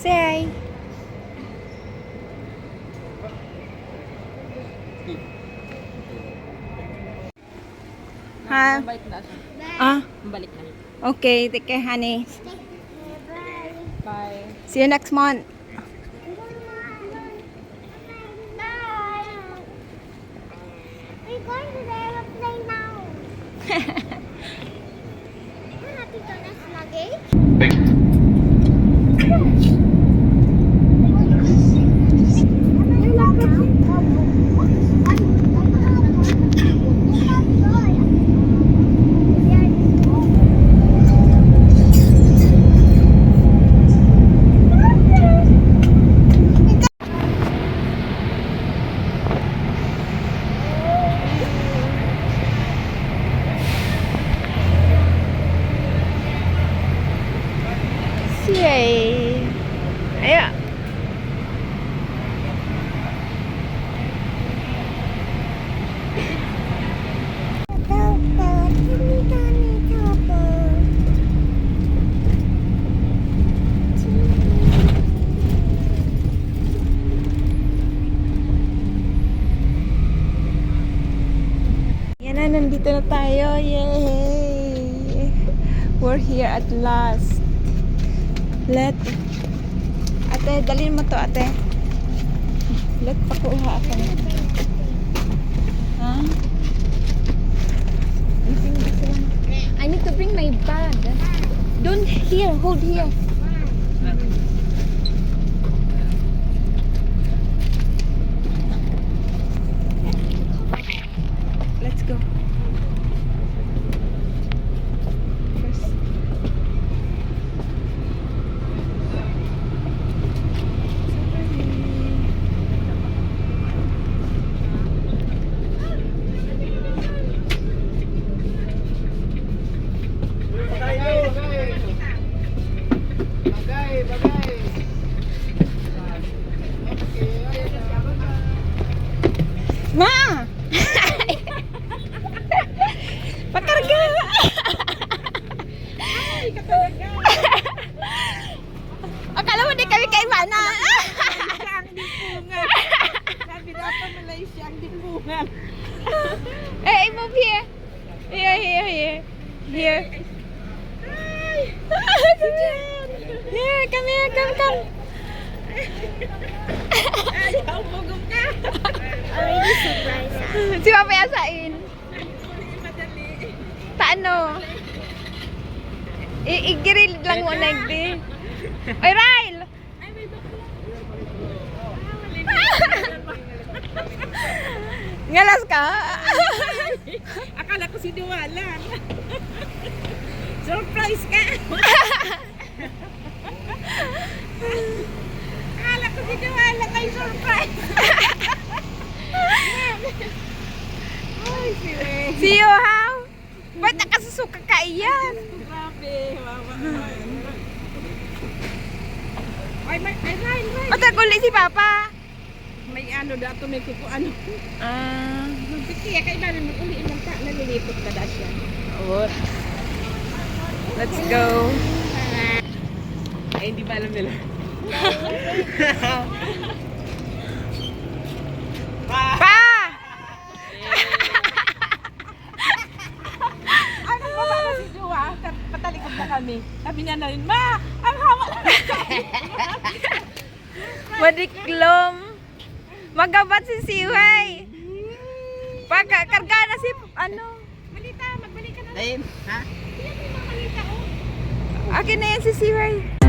Say. Ha? Balik na siya. Ah, Balik na. okay. Take care, honey. Bye. See you next month. We're going to the aeroplane now. Nakita na sa luggage? Yay! Ayan. Yan na, nandito na tayo. Yay! We're here at last. Ate, dalhin mo to, ate. Pakuha ako. Ha? I need to bring my bag. Don't here, hold here. Let's go. Ma! Pakarga! Ay, katalaga. Akala mo di kami kay Mana. Siya ang dipungan. Sabi dapat Malaysia ang dipungan. Hey, move here. Here. Here. Here, come here, come. Ayaw, bugong ka. Already surprised. Si Papa yasain. Madali. Paano? I-grill lang mo na di. Oy, Ryle! Ay, may bakla. Ngalas ka? Akala ko si Duwalan. Surprise ka. Akala ko si Duwalan ay surprise. Ay, si Ray. See you, how? Ba't nakasusuka ka iyan? Grabe, wawa naman. Ay, Ray. Mataguli si Papa. May ano dato, may kuko ano. Ah. Kaya kailangan mag-uli ng ta, nalilipot ka da siya. What? Let's go. Ay, hindi ba alam nila? Pa! Ano ba ba si Jowa? Patalikod na kami. Sabi niya na rin, Ma! Ang hawa na Madiklom. Magabat si Siway. Karga na si, ano? Malita, magbalik ka na. Ayun, ha? Hindi mo malita, oh. Akin na yan si Siway.